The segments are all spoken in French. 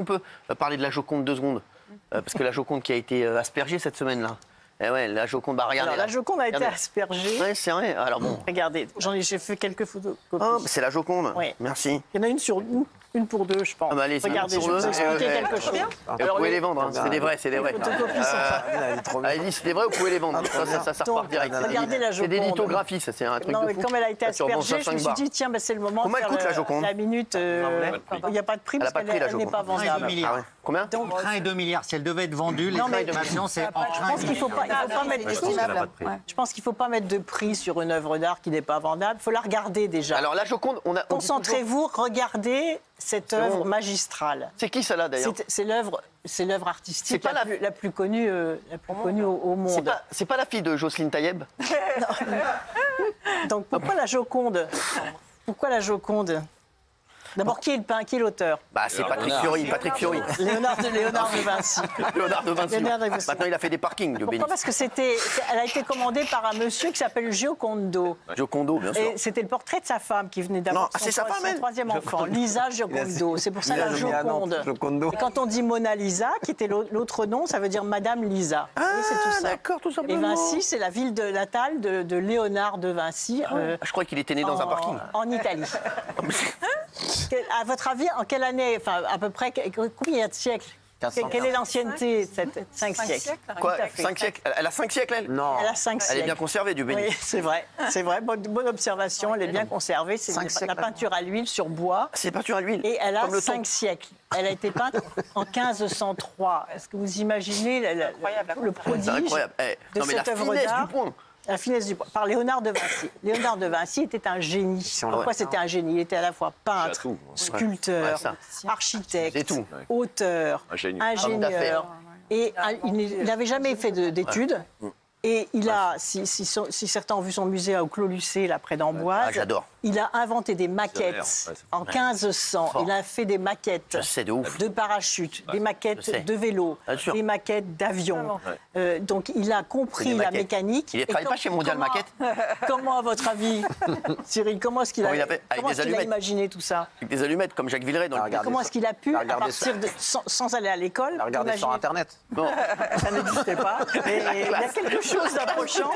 qu'on peut parler de la Joconde 2 secondes parce que la Joconde qui a été aspergée cette semaine-là. Eh ouais, la Joconde, bah regardez. Alors, la Joconde a été aspergée. Oui, c'est vrai. Alors bon. Regardez, j'ai fait quelques photos. Oh, c'est la Joconde. Oui. Merci. Il y en a une pour deux, je pense. Ah bah allez, regardez, je vais vous expliquer quelque chose. Et vous pouvez les vendre, hein. C'est des vrais, c'est des vrais. Les photocopies sont pas... Allez, c'est des vrais, vous pouvez les vendre. Ça repart direct. Regardez la Joconde. C'est des lithographies, ça, c'est un truc non, de mais fou. comme elle a été aspergée, je me suis dit, tiens, bah, c'est le moment Combien de elle coûte, la faire Joconde la minute. Il n'y a pas de prix Elle a parce pas de prix, la qu'elle n'est Joconde. pas vendable. Ah ouais. Combien? Donc, 1 et 2 milliards. Si elle devait être vendue, Non, mais- l'estimation, c'est entre 1 je et pense 2 qu'il ne faut milliards. pas mettre de prix. Je pense qu'il faut pas mettre de prix sur une œuvre d'art qui n'est pas vendable. Il faut la regarder déjà. Alors la Joconde, on a. Concentrez-vous, regardez cette œuvre magistrale. C'est qui celle-là d'ailleurs? C'est l'œuvre artistique C'est pas la plus connue, au monde. C'est pas la fille de Jocelyne Taïeb? Donc pourquoi la Joconde? Pourquoi la Joconde? D'abord, qui est le peintre, qui est l'auteur? Bah c'est Patrick Fiori. Patrick Fiori. Léonard de Vinci. Léonard de Vinci. Léonard de Vinci. Maintenant il a fait des parkings de Pourquoi? Bénis. Parce que elle a été commandée par un monsieur qui s'appelle Giocondo. Giocondo, bien sûr. Et c'était le portrait de sa femme qui venait d'avoir c'est sa femme, son elle. troisième enfant, Lisa Giocondo. C'est pour ça la Joconde. Et quand on dit Mona Lisa, qui était l'autre nom, ça veut dire Madame Lisa. Ah, oui, c'est tout ça. d'accord, tout Et simplement. Vinci, c'est la ville natale de Léonard de Vinci. Je crois qu'il était né dans un parking. En Italie. À votre avis, en quelle année, enfin à peu près, combien de siècles? Quelle est l'ancienneté de cette 5 siècles? Quoi? Tout à fait. 5 siècles? Elle a 5 siècles, elle? Non. Elle a 5 siècles. Elle est bien conservée, du Bénis. Oui, c'est vrai, bonne observation, elle est bien conservée. C'est la peinture à l'huile sur bois. C'est peinture à l'huile. Et elle a Comme le 5 thon. siècles. Elle a été peinte en 1503. Est-ce que vous imaginez le prodige C'est incroyable. de Non mais la cette œuvre finesse d'art? du point. La finesse du point. Par Léonard de Vinci. Léonard de Vinci était un génie. Pourquoi c'était un génie? Il était à la fois peintre, sculpteur, Ouais, ça. architecte, C'est tout. auteur, Homme ingénieur. d'affaires. Et il n'avait jamais fait d'études. Et il a, si certains ont vu son musée au Clos Lucé, là près d'Amboise, Ah, j'adore. il a inventé des maquettes en 1500. Il a fait des maquettes Je sais, de ouf. de parachutes, des je sais. maquettes de vélos, Bien sûr. des maquettes d'avions. Donc il a compris Des la maquettes. mécanique. Il ne travaille pas chez Mondial Maquette? Comment, à votre avis, Cyril, comment est-ce qu'il Comment il a fait? Avec des a allumettes. imaginé tout ça? Avec des allumettes, comme Jacques Villeray dans le Regardez Comment ça. est-ce qu'il a pu, à Regardez partir de, sans aller à l'école, Regardez sur imaginer- Internet. Bon, ça n'existait pas. Et il y a quelque chose d'approchant.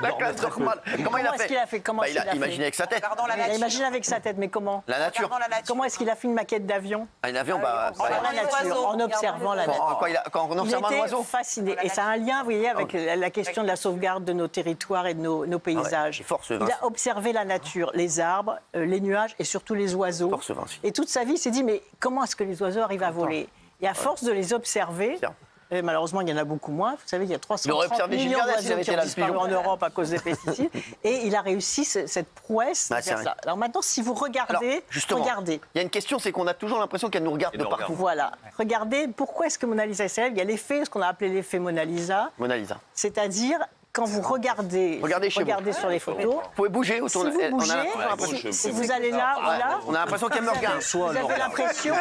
la classe normale. Comment il a est-ce fait? qu'il a fait? Comment Bah, est-ce il qu'il a a fait imaginé avec sa tête. Il a imaginé avec sa tête, mais comment? La nature. Comment est-ce qu'il a fait une maquette d'avion? Un avion, bah. La nature, en observant la nature. Quand on Il observe un était oiseau. fasciné. Et ça a un lien, vous voyez, avec la question de la sauvegarde de nos territoires et de nos paysages. c'est fort, ce Il Vinci. a observé la nature, les arbres, les nuages et surtout les oiseaux. Fort, ce Vinci. Et toute sa vie, il s'est dit, mais comment est-ce que les oiseaux arrivent à voler? Et à force de les observer, Tiens. et malheureusement, il y en a beaucoup moins. Vous savez, il y a 330 Il aurait observé Gilles millions Verdez s'il d'oiseaux avait qui été ont là, le disparu pigeon. en Europe à cause des pesticides. Et il a réussi cette prouesse de Ah, c'est faire vrai. ça. Alors maintenant, si vous Alors, regardez, justement, regardez. il y a une question, c'est qu'on a toujours l'impression qu'elle nous regarde de partout. Voilà. Regardez, pourquoi est-ce que Mona Lisa est célèbre? Il y a l'effet, ce qu'on a appelé l'effet Mona Lisa, Mona Lisa. c'est-à-dire quand vous regardez, Regardez chez vous. sur les photos, Vous pouvez bouger si autour vous on a bougez, l'impression- si vous allez là ou là, On a l'impression qu'elle me regarde. vous avez l'impression...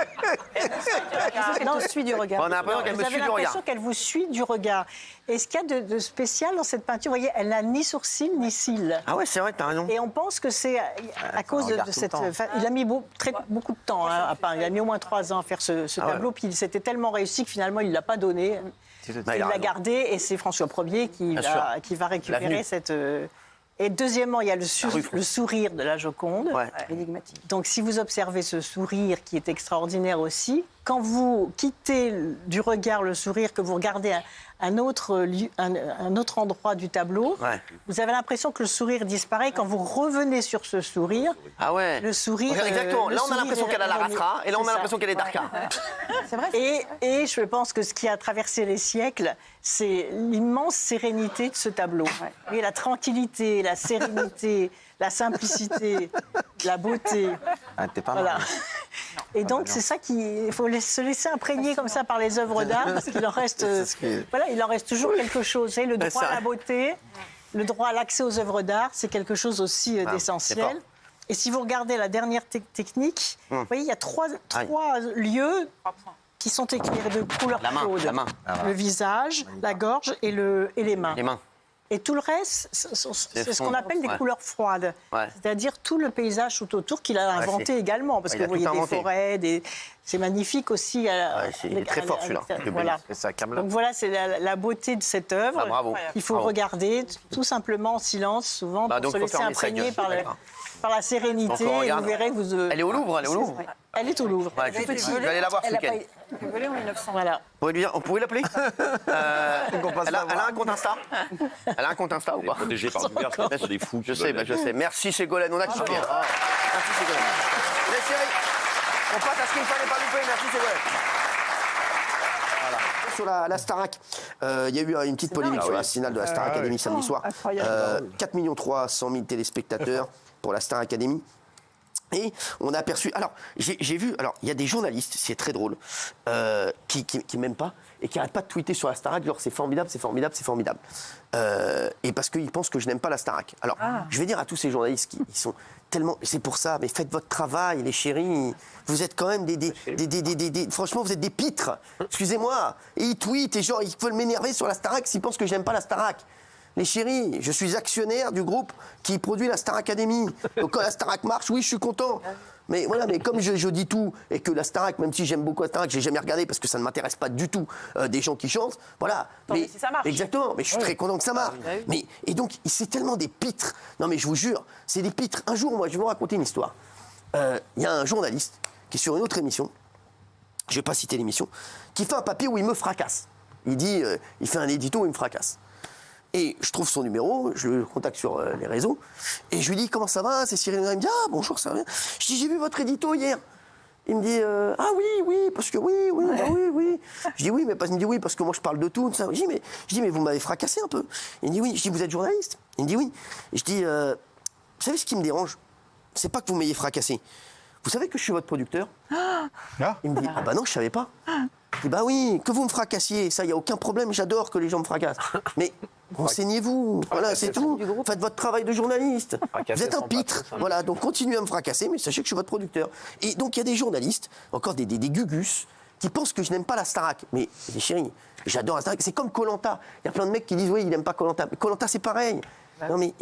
Non, suit du regard. On a l'impression qu'elle me Vous suit avez du regard. l'impression qu'elle vous suit du regard. Et ce qu'il y a de spécial dans cette peinture, vous voyez, elle n'a ni sourcils ni cils. Ah ouais, c'est vrai, t'as raison. Et on pense que c'est à cause de regarde tout le cette... temps. enfin, il a mis beaucoup de temps à peindre. Il a mis au moins 3 ans à faire ce Ah ouais. tableau. Puis c'était tellement réussi que finalement, il ne l'a pas donné. Bah, Il il a l'a raison. gardé et c'est François Ier qui Bien va récupérer L'avenue. cette... Et deuxièmement, il y a rue. le sourire de la Joconde. Ouais. Énigmatique. Donc si vous observez ce sourire qui est extraordinaire aussi, quand vous quittez du regard le sourire, que vous regardez un autre endroit du tableau, Ouais. vous avez l'impression que le sourire disparaît. Quand vous revenez sur ce sourire, Ah ouais. le sourire... Exactement. le Là, on a sourire l'impression qu'elle a la est revenu. rafra, et là, on C'est a ça. l'impression qu'elle est darka. C'est vrai. Et je pense que ce qui a traversé les siècles, c'est l'immense sérénité de ce tableau. Et la tranquillité, la sérénité, la simplicité, la beauté. Ah, t'es pas Voilà. mal. Et donc, c'est ça qu'il faut se laisser imprégner comme ça par les œuvres d'art, parce qu'il en reste, voilà, il en reste toujours quelque chose. Vous savez, le droit à la beauté, le droit à l'accès aux œuvres d'art, c'est quelque chose aussi c'est d'essentiel. fort. Et si vous regardez la dernière technique, vous voyez, il y a trois lieux qui sont éclairés de couleurs La main, chaudes. la main. Le visage, la gorge et les mains. Les mains. Et tout le reste, c'est ce qu'on appelle des ouais. couleurs froides. Ouais. C'est-à-dire tout le paysage tout autour qu'il a inventé également. Parce Il que a vous voyez tout des inventé. forêts, c'est magnifique aussi. Il est très fort celui-là. Voilà. C'est ça, Camelot. Donc voilà, c'est la beauté de cette œuvre. Ah, bravo. Il faut Bravo. regarder tout simplement en silence, souvent, Bah, pour donc, se faut laisser fermer sa imprégner gueule. D'accord. par la sérénité. Donc, on Et regarde. vous verrez que vous... Elle est au Louvre, elle est au Louvre. Elle est au Louvre. Ouais, je vais aller la voir ce week-end. Volé en 1900. Voilà. On pourrait l'appeler elle a un compte Insta. Elle a un compte Insta ou pas? Protégé par l'hiver, c'est des fous. Je sais, je sais. Merci Ségolène, on a kiffé. Merci Ségolène. Les chéris, on passe à ce qu'il ne fallait pas louper. Merci Ségolène. Sur la Starac, il y a eu une petite polémique sur la finale de la Star Academy samedi soir. 4 300 000 téléspectateurs pour la Star Academy. Et on a aperçu. Alors, j'ai vu. Alors, il y a des journalistes, c'est très drôle, qui m'aiment pas et qui n'arrêtent pas de tweeter sur la Starac, genre c'est formidable, c'est formidable, c'est formidable. Et parce qu'ils pensent que je n'aime pas la Starac. Alors, je vais dire à tous ces journalistes qui sont tellement. C'est pour ça, mais faites votre travail, les chéris. Vous êtes quand même franchement, vous êtes des pitres. Excusez-moi. Et ils tweetent et genre, ils veulent m'énerver sur la Starac s'ils pensent que je n'aime pas la Starac. Les chéris, je suis actionnaire du groupe qui produit la Star Academy. Donc quand la Starac marche, oui, je suis content. Mais voilà, mais comme je dis tout, et que la Starac, même si j'aime beaucoup la Starac, j'ai jamais regardé parce que ça ne m'intéresse pas du tout des gens qui chantent, voilà. Mais si ça marche. Exactement, mais je suis très content que ça marche. Mais, et donc, c'est tellement des pitres. Non mais je vous jure, c'est des pitres. Un jour, moi, je vais vous raconter une histoire. Il y a un journaliste qui est sur une autre émission, je ne vais pas citer l'émission, qui fait un papier où il me fracasse. Il dit, il fait un édito où il me fracasse. Et je trouve son numéro, je le contacte sur les réseaux, et je lui dis comment ça va, c'est Cyril Hanouna. Il me dit ah bonjour, ça va bien. Je dis j'ai vu votre édito hier. Il me dit ah oui, parce que oui. Je dis oui, mais il me dit oui parce que moi je parle de tout. Ça. Je dis mais vous m'avez fracassé un peu. Il me dit oui. Je dis vous êtes journaliste. Il me dit oui. Et je dis vous savez ce qui me dérange, c'est pas que vous m'ayez fracassé. Vous savez que je suis votre producteur. Il me dit ah bah non je savais pas. Je dis bah oui, que vous me fracassiez, ça y a aucun problème, j'adore que les gens me fracassent. Mais renseignez-vous, voilà, c'est tout. Faites votre travail de journaliste. Vous êtes un pitre, voilà, donc continuez à me fracasser, mais sachez que je suis votre producteur. Et donc il y a des journalistes, encore des gugus, qui pensent que je n'aime pas la Starac. Mais les chéris, j'adore la Starac. C'est comme Koh-Lanta. Il y a plein de mecs qui disent oui, il n'aime pas Koh-Lanta. Mais Koh-Lanta, c'est pareil. Non mais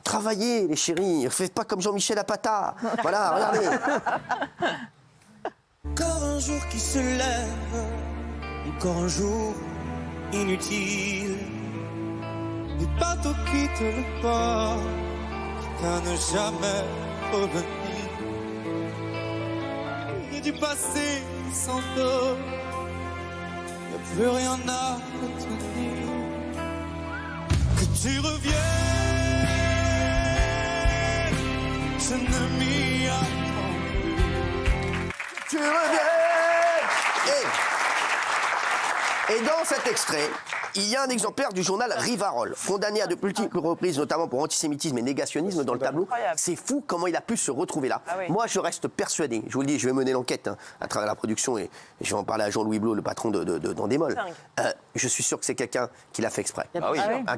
travaillez, les chéris. Faites pas comme Jean-Michel Apata. Voilà, regardez. Encore un jour qui se lève, encore un jour inutile. Des bateaux quittent le port, à ne jamais revenir. Et du passé sans doute, il n'y a plus rien à retenir. Que tu reviennes, je ne m'y attends plus. Tu reviens. Et dans cet extrait, il y a un exemplaire du journal Rivarol, condamné à de multiples reprises, notamment pour antisémitisme et négationnisme dans le tableau. C'est fou comment il a pu se retrouver là. Moi, je reste persuadé, je vous le dis, je vais mener l'enquête à travers la production et je vais en parler à Jean-Louis Blot, le patron d'Endemol. Je suis sûr que c'est quelqu'un qui l'a fait exprès.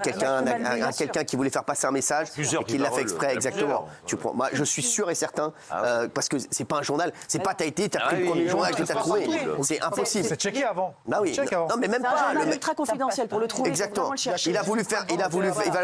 Quelqu'un qui voulait faire passer un message et qui l'a fait exprès, exactement. Moi, je suis sûr et certain, parce que c'est pas un journal, c'est pas t'as pris le premier journal que t'as trouvé. C'est impossible. C'est checké avant. Bah oui. Non, mais même pas. C'est ultra confidentiel pour le trouver. Exactement. Il a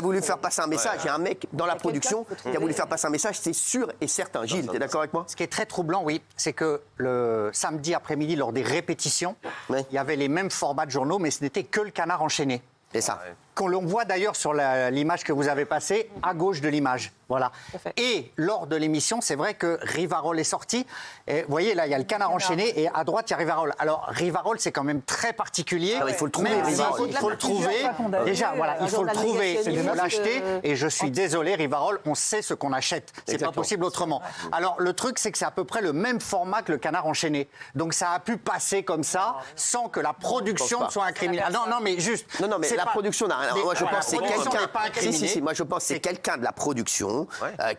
voulu faire passer un message. Il y a un mec dans la production qui a voulu faire passer un message, c'est sûr et certain. Gilles, t'es d'accord avec moi? Ce qui est très troublant, oui, c'est que le samedi après-midi, lors des répétitions, il y avait les mêmes formats de journaux, mais ce n'était que le Canard enchaîné. C'est ça. Qu'on l'on voit d'ailleurs sur l'image que vous avez passée, à gauche de l'image. Voilà. Et lors de l'émission, c'est vrai que Rivarol est sorti. Et vous voyez, là, il y a le Canard enchaîné et à droite, il y a Rivarol. Alors, Rivarol, c'est quand même très particulier. Il faut le trouver, Rivarol. Il faut le trouver. Déjà, voilà, il faut le trouver, il faut l'acheter. Et je suis désolé, Rivarol, on sait ce qu'on achète. C'est pas possible autrement. Alors, le truc, c'est que c'est à peu près le même format que le Canard enchaîné. Donc, ça a pu passer comme ça, sans que la production soit incriminée. Ah, non, mais juste. Non, mais la production n'a rien. Moi, je pense que c'est quelqu'un. Si, moi, je pense que c'est quelqu'un de la production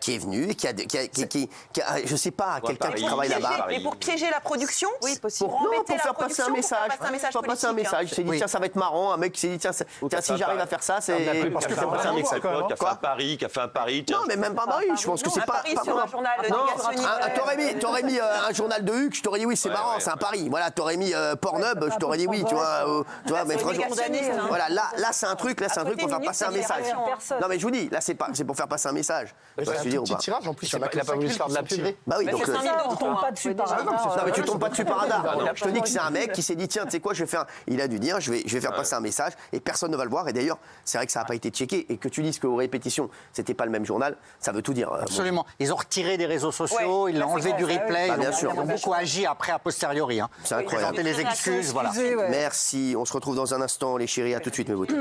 qui est venu, qui a, je sais pas, quelqu'un qui travaille là-bas. Et pour piéger la production, oui, possible. Pour faire passer un message. Pour passer un message. Il s'est dit tiens, ça va être marrant. Un mec qui s'est dit tiens, si j'arrive à faire ça, c'est. Parce que c'est pas un mec qui a quoi. fait un pari. Non, mais même pas Paris. Je pense que c'est pas. Sur un journal T'aurais mis un journal de Huck, je t'aurais dit oui, c'est marrant, c'est un pari. Voilà, t'aurais mis Pornhub, je t'aurais dit oui, tu vois. Mais franchement, voilà, là, c'est un truc. truc, là, c'est un truc pour faire passer un message. Non, mais je vous dis, là, c'est pour faire passer un message. C'est un petit tirage, en plus, il n'a pas voulu se faire de la pub. Bah oui, donc. On ne tombe pas dessus par hasard. Non, mais tu tombes pas dessus par hasard. Je te dis que c'est un mec qui s'est dit, tiens, tu sais quoi, il a dû dire, je vais faire passer un message et personne ne va le voir. Et d'ailleurs, c'est vrai que ça n'a pas été checké. Et que tu dises qu'aux répétitions, c'était pas le même journal, ça veut tout dire. Absolument. Ils ont retiré des réseaux sociaux, ils l'ont enlevé du replay. Bien sûr. Ils ont beaucoup agi après, a posteriori. C'est incroyable. Présenter les excuses, voilà. Merci. On se retrouve dans un instant, les chéris. À tout de suite, mes beautés.